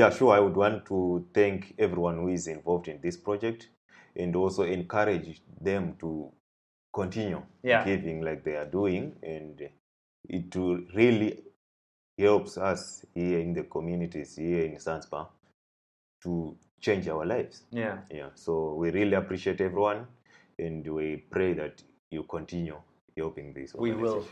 Yeah, sure. I would want to thank everyone who is involved in this project and also encourage them to continue giving like they are doing, and it will really helps us here in the communities here in Zanzibar to change our lives. Yeah. So we really appreciate everyone, and we pray that you continue helping this organization. We will.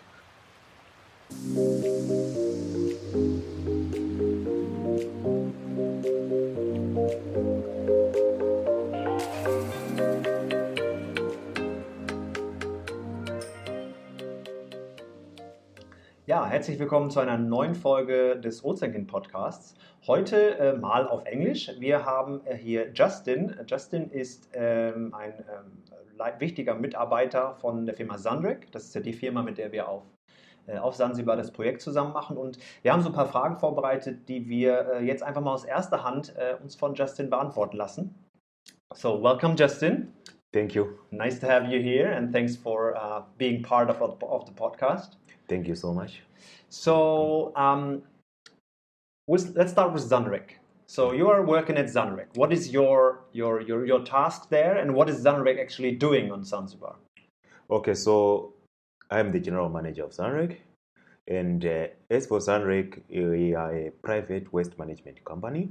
Ja, herzlich willkommen zu einer neuen Folge des Ozeankind Podcasts. Heute mal auf Englisch. Wir haben hier Justin. Justin ist ein wichtiger Mitarbeiter von der Firma Zanrec. Das ist ja die Firma, mit der wir auf Sansibar das Projekt zusammen machen. Und wir haben so ein paar Fragen vorbereitet, die wir jetzt einfach mal aus erster Hand uns von Justin beantworten lassen. So, welcome Justin. Thank you. Nice to have you here, and thanks for being part of the podcast. Thank you so much. So, let's start with Zanrec. So you are working at Zanrec. What is your task there, and what is Zanrec actually doing on Zanzibar? Okay, so I'm the General Manager of Zanrec, and as for Zanrec, we are a private waste management company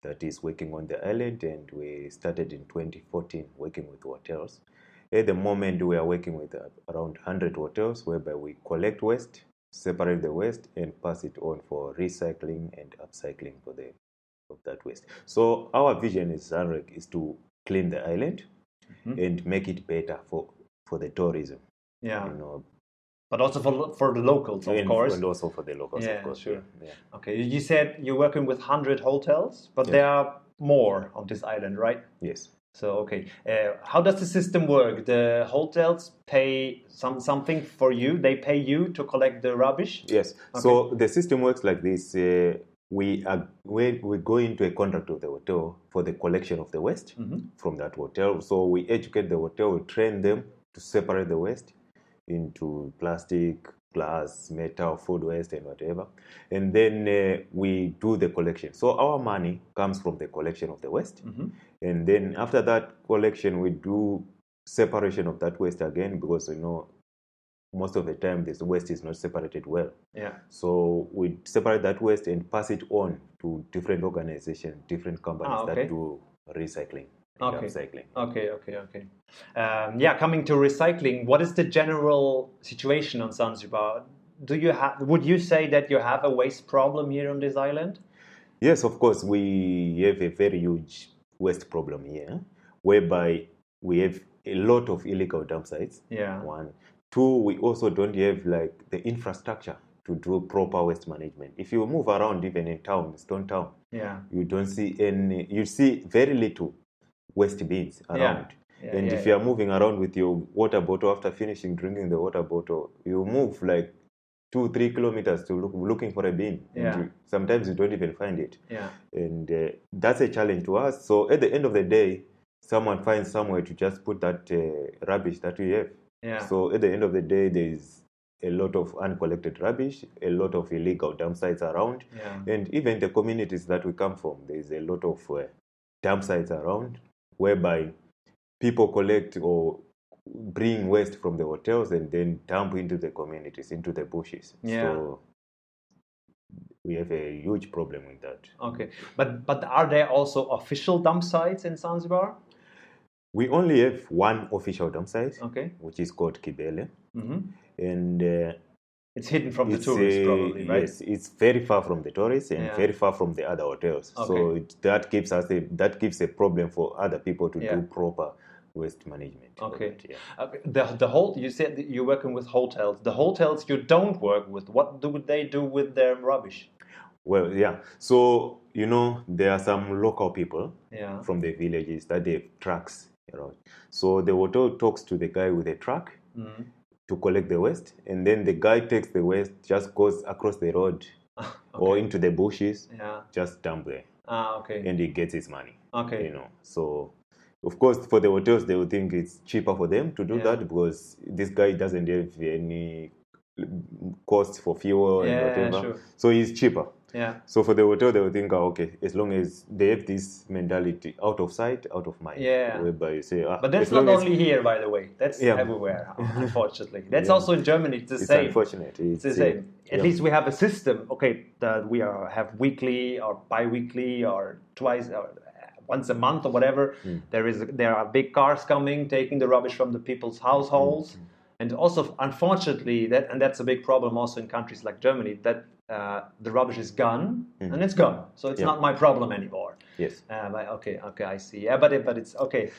that is working on the island, and we started in 2014 working with hotels. At the moment, we are working with around 100 hotels, whereby we collect waste, separate the waste, and pass it on for recycling and upcycling of that waste. So our vision is Zanrec is to clean the island and make it better for the tourism. Yeah. But also for the locals, of course. And also for the locals, of course. Sure. Yeah. Okay, you said you're working with 100 hotels, but there are more on this island, right? Yes. So, okay. How does the system work? The hotels pay something for you? They pay you to collect the rubbish? Yes. Okay. So the system works like this. We go into a contract with the hotel for the collection of the waste from that hotel. So we educate the hotel, we train them to separate the waste into plastic, glass, metal, food waste, and whatever. And then we do the collection. So our money comes from the collection of the waste. And then after that collection, we do separation of that waste again, because most of the time this waste is not separated well. Yeah. So we separate that waste and pass it on to different organizations, different companies that do recycling. Upcycling. Okay. Coming to recycling, what is the general situation on Zanzibar? Would you say that you have a waste problem here on this island? Yes, of course. We have a very huge waste problem here, whereby we have a lot of illegal dump sites. Yeah. One. Two, we also don't have like the infrastructure to do proper waste management. If you move around, even in town, Stone Town, you don't see you see very little waste bins around. If you are moving around with your water bottle after finishing drinking the water bottle, you move like 2-3 kilometers to looking for a bin. And sometimes you don't even find it. And that's a challenge to us. So at the end of the day, someone finds somewhere to just put that rubbish that we have. So at the end of the day, there is a lot of uncollected rubbish, a lot of illegal dump sites around. And even the communities that we come from, there is a lot of dump sites around, whereby people collect or bring waste from the hotels and then dump into the communities, into the bushes. So we have a huge problem with that. Okay, but are there also official dump sites in Zanzibar? We only have one official dump site, which is called Kibele. And it's hidden from the tourists, probably, right? Yes, it's very far from the tourists and very far from the other hotels. So that gives a problem for other people to do proper waste management. Okay. The whole, you said that you're working with hotels. The hotels you don't work with, what do they do with their rubbish? Well, so there are some local people from the villages that they have trucks. So the hotel talks to the guy with a truck to collect the waste, and then the guy takes the waste, just goes across the road or into the bushes, just dump there. And he gets his money. So of course for the hotels they would think it's cheaper for them to do that, because this guy doesn't have any cost for fuel and whatever. So he's cheaper. Yeah. So for the hotel, they will think, okay, as long as they have this mentality, out of sight, out of mind. Yeah. Whereby you say, but that's not only here, by the way. That's everywhere, unfortunately. That's also in Germany. It's the same. It's unfortunate. It's the same. At least we have a system. Okay, that we have weekly or bi-weekly or twice or once a month or whatever. There are big cars coming, taking the rubbish from the people's households. And also, unfortunately, that's a big problem also in countries like Germany, that the rubbish is gone and it's gone. So it's not my problem anymore. Yes. Okay, I see. Yeah, but it's okay.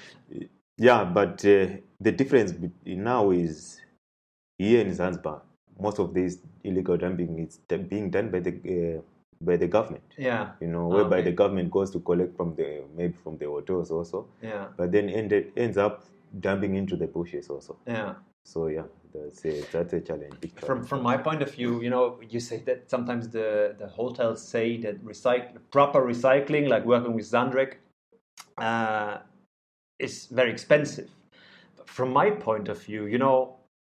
Yeah, but the difference now is here in Zanzibar, most of this illegal dumping is being done by the government. Yeah. Whereby the government goes to collect maybe from the hotels also. Yeah. But then ends up dumping into the bushes also. Yeah. So yeah, that's a challenge. Big challenge. From my point of view, you say that sometimes the hotels say that proper recycling, like working with Zanrec, is very expensive. From my point of view,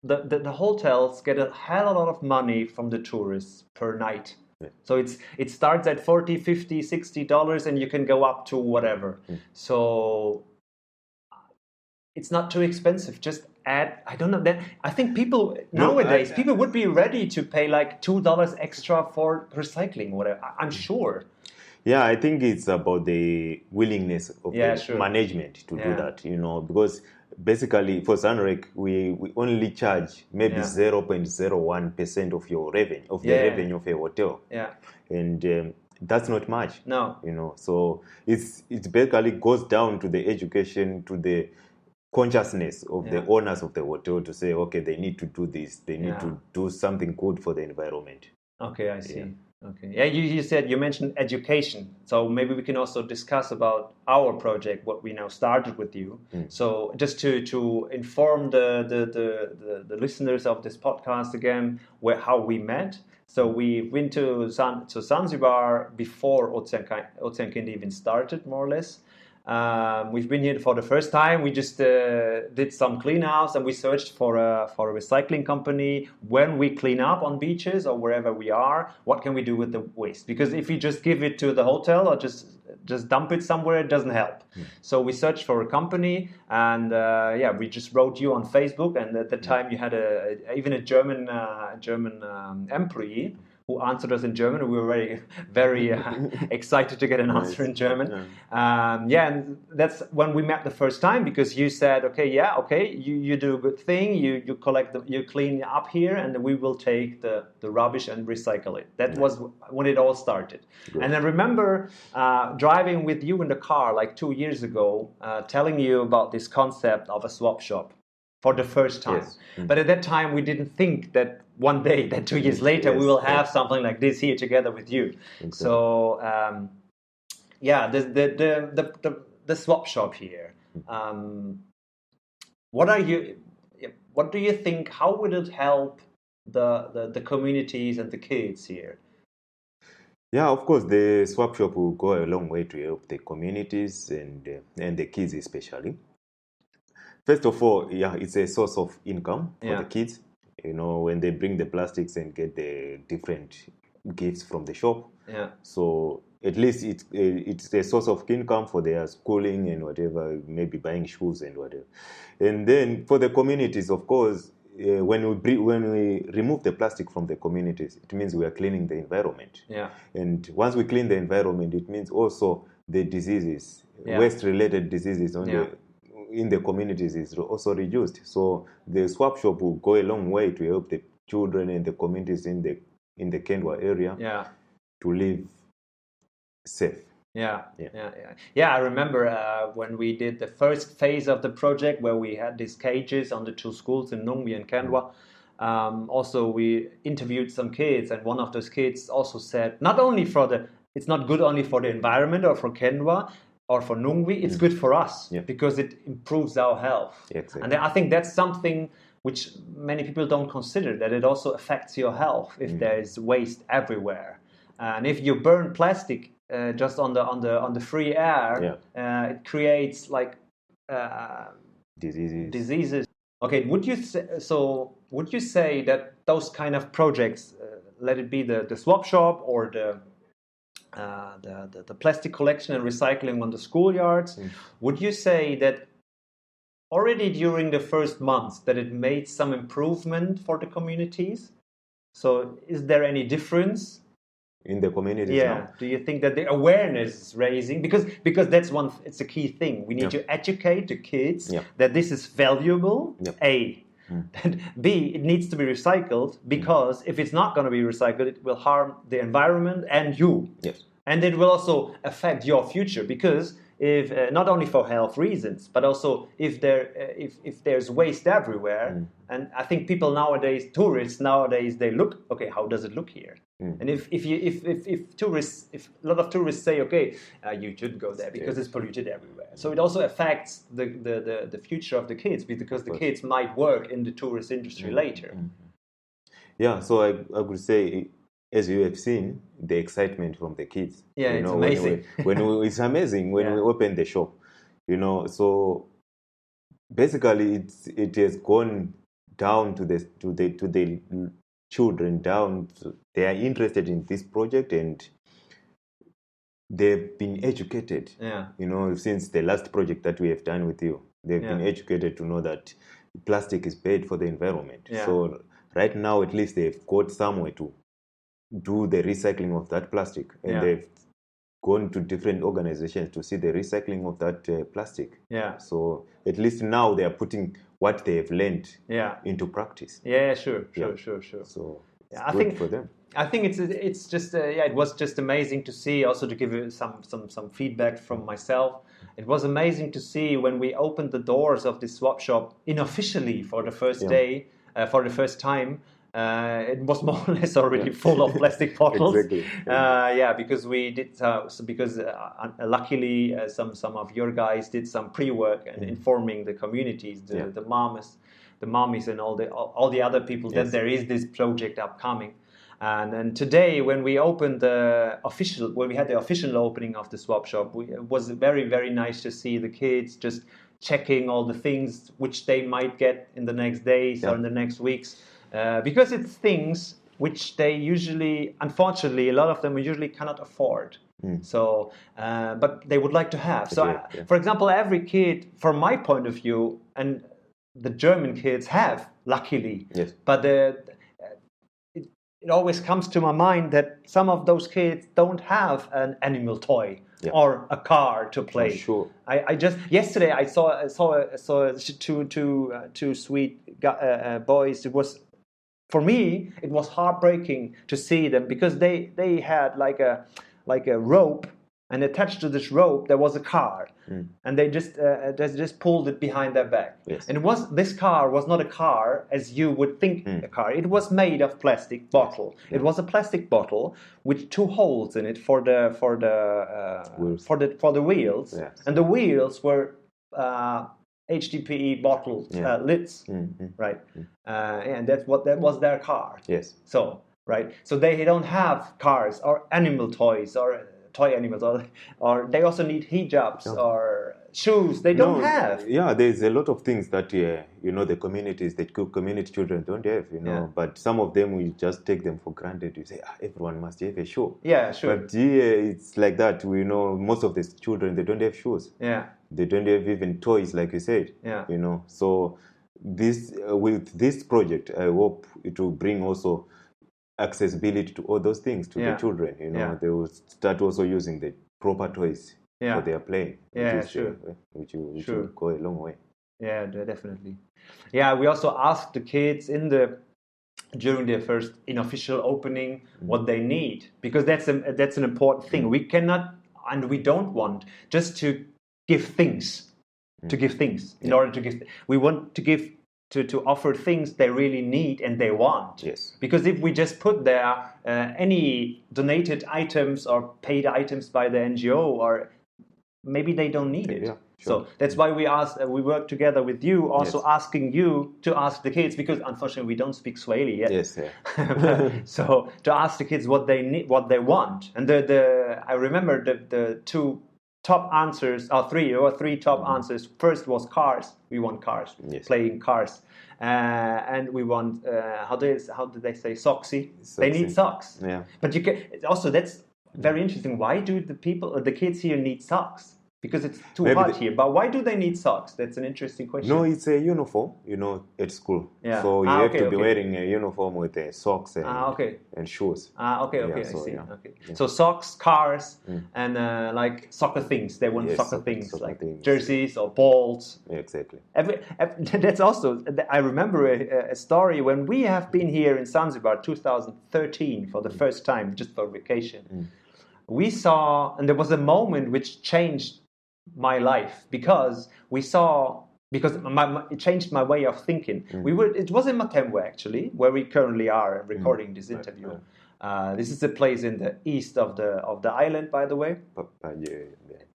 the hotels get a hell of a lot of money from the tourists per night. Yeah. So it starts at $40, $50, $60, and you can go up to whatever. So it's not too expensive. Just add, I don't know. I think nowadays people would be ready to pay like $2 extra for recycling, whatever. I'm sure. Yeah, I think it's about the willingness of the management to do that. Because basically for Zanrec, we only charge maybe 0.01% of your revenue, of the revenue of a hotel. Yeah. And that's not much. No. So it basically goes down to the education, to the consciousness of the owners of the hotel to say, okay, they need to do this. They need to do something good for the environment. Okay, I see. Okay. Yeah, you mentioned education. So maybe we can also discuss about our project, what we now started with you. So just to inform the listeners of this podcast again, how we met. So we went to Sansibar before Ozeankind even started, more or less. We've been here for the first time. We just did some cleanups and we searched for a recycling company. When we clean up on beaches or wherever we are, what can we do with the waste? Because if you just give it to the hotel or just dump it somewhere, it doesn't help. So we searched for a company and we just wrote you on Facebook. And at the time you had even a German employee who answered us in German. We were very, very excited to get an answer in German. And that's when we met the first time, because you said, you do a good thing. You clean up here, and we will take the rubbish and recycle it. That was when it all started. Good. And I remember driving with you in the car like 2 years ago, telling you about this concept of a swap shop for the first time. Yes. But at that time, we didn't think that one day, that 2 years later, we will have something like this here together with you. Exactly. So, the swap shop here. What do you think? How would it help the communities and the kids here? Yeah, of course, the swap shop will go a long way to help the communities and the kids especially. First of all, it's a source of income for the kids. When they bring the plastics and get the different gifts from the shop. Yeah. So at least it's a source of income for their schooling and whatever, maybe buying shoes and whatever. And then for the communities, of course, when we remove the plastic from the communities, it means we are cleaning the environment. Yeah. And once we clean the environment, it means also the diseases, waste-related diseases in the communities is also reduced. So the swap shop will go a long way to help the children and the communities in the Kendwa area to live safe. Yeah. I remember when we did the first phase of the project, where we had these cages on the two schools in Nungwi and Kendwa. Also, we interviewed some kids, and one of those kids also said, it's not good only for the environment or for Kendwa or for Nungwi, it's good for us because it improves our health. Exactly. And I think that's something which many people don't consider, that it also affects your health if there is waste everywhere. And if you burn plastic just on the free air, it creates like diseases. Okay, would you say that those kind of projects, let it be the swap shop or the plastic collection and recycling on the schoolyards. Would you say that already during the first months that it made some improvement for the communities? So is there any difference in the communities? Yeah. Now? Do you think that the awareness is raising? Because that's it's a key thing. We need to educate the kids that this is valuable. A. And B, it needs to be recycled, because if it's not going to be recycled, it will harm the environment and you. Yes. And it will also affect your future, because if not only for health reasons, but also if there's waste everywhere, and I think people nowadays, tourists nowadays, they look, okay, how does it look here? And if a lot of tourists say, okay, you shouldn't go there because it's polluted everywhere, so it also affects the future of the kids, because the kids might work in the tourist industry later. Yeah, so I would say, as you have seen, the excitement from the kids. Yeah, it's amazing. It's amazing when we open the shop, So basically, it has gone down to the children. They are interested in this project, and they've been educated. Since the last project that we have done with you, they've been educated to know that plastic is bad for the environment. So right now, at least they've got somewhere to do the recycling of that plastic, and they've gone to different organizations to see the recycling of that plastic. So at least now they are putting what they have learned into practice. Sure. So I think for them. I think it's just it was just amazing to see. Also, to give you some feedback from myself, it was amazing to see when we opened the doors of this swap shop unofficially for the first day, for the first time. It was more or less already full of plastic bottles. Exactly. Because we did luckily some of your guys did some pre-work and informing the communities, the mommies and all the other people that there is this project upcoming. And today, when we opened when we had the official opening of the swap shop, it was very, very nice to see the kids just checking all the things which they might get in the next days or in the next weeks. Because it's things which they usually, unfortunately, a lot of them usually cannot afford. So, but they would like to have. So, for example, every kid, from my point of view, and the German kids have, luckily. Yes. But it always comes to my mind that some of those kids don't have an animal toy or a car to play. Sure. I just yesterday I saw two sweet boys. It was, for me, it was heartbreaking to see them, because they had like a rope, and attached to this rope there was a car, and they just pulled it behind their back. Yes. And this car was not a car as you would think a car. It was made of plastic bottle. It was a plastic bottle with two holes in it for the wheels, and the wheels were HDPE bottle lids, right? And that was their car. Yes. So they don't have cars or animal toys or toy animals, or they also need hijabs or shoes. They don't have. Yeah, there's a lot of things that the community children don't have. But some of them we just take them for granted. You say everyone must have a shoe. Yeah, sure. But it's like that. We know most of the children, they don't have shoes. They don't have even toys, like you said. So with this project, I hope it will bring also accessibility to all those things to the children. They will start also using the proper toys for their playing. Which will go a long way. Yeah, definitely. Yeah, we also asked the kids during their first unofficial opening what they need, because that's an important thing. We cannot, and we don't want just to give things, in order to give. We want to give. To offer things they really need and they want. Yes. Because if we just put there any donated items or paid items by the NGO, or maybe they don't need it. Yeah, sure. So that's why we work together with you, also asking you to ask the kids, because unfortunately we don't speak Swahili yet. Yes. So to ask the kids what they need, what they want, and I remember the two top answers, or three top answers. First was cars. We want cars, playing cars, and we want how did they say socksy? They need socks. Yeah. But you can also, that's very interesting. Why do the kids here need socks? Because it's too Maybe hot here. But why do they need socks? That's an interesting question. No, it's a uniform, at school. Yeah. So you have to be wearing a uniform with socks and shoes. Okay, I see. Yeah. Okay. Yeah. So socks, cars, and like soccer things. They want soccer things, jerseys or balls. Yeah, exactly. That's also, I remember a story when we have been here in Zanzibar 2013 for the first time, just for vacation. We saw, and there was a moment which changed my life because it changed my way of thinking. It was in Matemwe actually, where we currently are recording this interview. This is a place in the east of the island, by the way.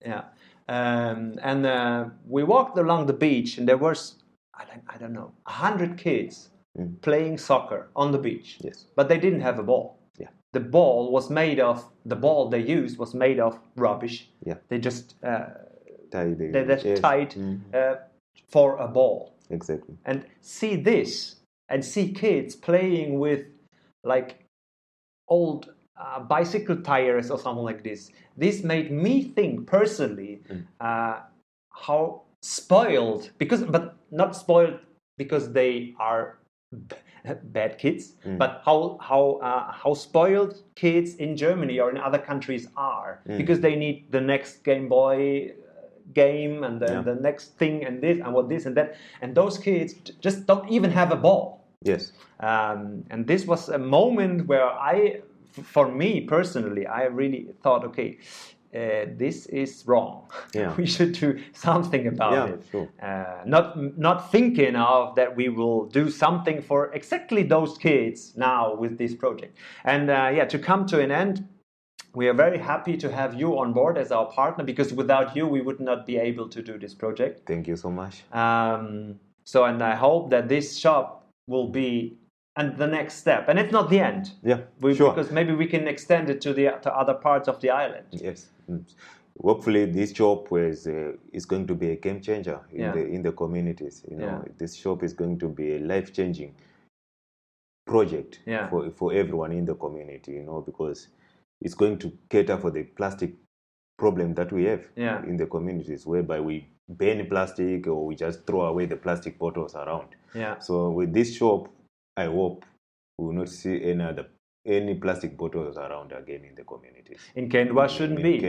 Yeah. And we walked along the beach, and there was, I don't know, 100 kids playing soccer on the beach. Yes. But they didn't have a ball. The ball they used was made of rubbish. Yeah. They just tied for a ball. Exactly. And see kids playing with like old bicycle tires or something like this. This made me think personally how spoiled, but not spoiled because they are bad kids, but how spoiled kids in Germany or in other countries are, because they need the next Game Boy game and the next thing and this and what this and that, and those kids just don't even have a ball. Yes. And this was a moment where for me personally, I really thought, okay, this is wrong. Yeah. We should do something about it. Sure. Not thinking of that we will do something for exactly those kids now with this project. And to come to an end, we are very happy to have you on board as our partner, because without you, we would not be able to do this project. Thank you so much. And I hope that this shop will be the next step, and it's not the end. Yeah, sure. Because maybe we can extend it to other parts of the island. Yes. Hopefully, this shop is going to be a game changer in the communities. This shop is going to be a life-changing project for everyone in the community. Because it's going to cater for the plastic problem that we have in the communities, whereby we burn plastic or we just throw away the plastic bottles around. Yeah. So with this shop, I hope we will not see any plastic bottles around again in the communities. In Kendwa shouldn't be,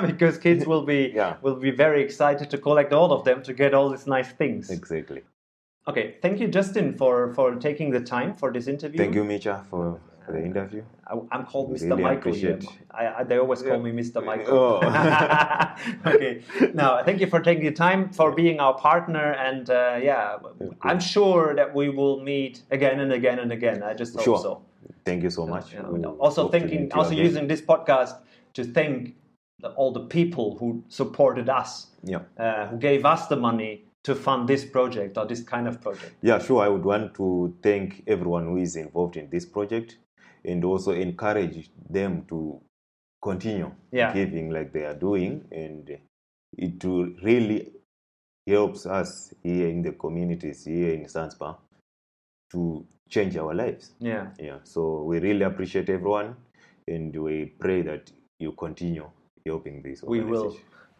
because kids will be very excited to collect all of them to get all these nice things. Exactly. Okay, thank you, Justin, for taking the time for this interview. Thank you, Micha, for the interview. I'm called Mr. Really Michael. They always call me Mr. Michael. Oh. Okay. Now, thank you for taking the time, for being our partner, and I'm sure that we will meet again and again and again. I just hope so. Thank you so much. Also using this podcast to thank all the people who supported us, who gave us the money to fund this project or this kind of project. Yeah, sure. I would want to thank everyone who is involved in this project, and also encourage them to continue giving like they are doing, and it really helps us here in the communities here in Zanzibar to change our lives. Yeah. So we really appreciate everyone, and we pray that you continue helping this organization. We will.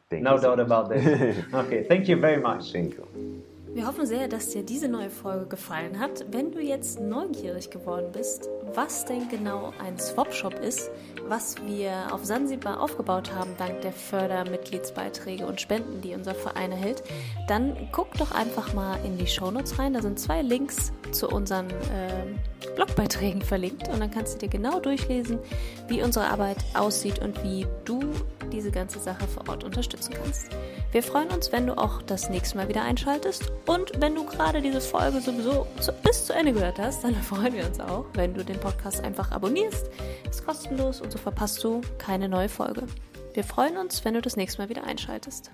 No doubt about that. Okay, thank you very much. Thank you. Wir hoffen sehr, dass dir diese neue Folge gefallen hat. Wenn du jetzt neugierig geworden bist, was denn genau ein Swap-Shop ist, was wir auf Sansibar aufgebaut haben dank der Fördermitgliedsbeiträge und Spenden, die unser Verein erhält, dann guck doch einfach mal in die Shownotes rein. Da sind 2 Links zu unseren Blogbeiträgen verlinkt, und dann kannst du dir genau durchlesen, wie unsere Arbeit aussieht und wie du diese ganze Sache vor Ort unterstützen kannst. Wir freuen uns, wenn du auch das nächste Mal wieder einschaltest, und wenn du gerade diese Folge sowieso bis zu Ende gehört hast, dann freuen wir uns auch, wenn du den Podcast einfach abonnierst. Ist kostenlos und so verpasst du keine neue Folge. Wir freuen uns, wenn du das nächste Mal wieder einschaltest.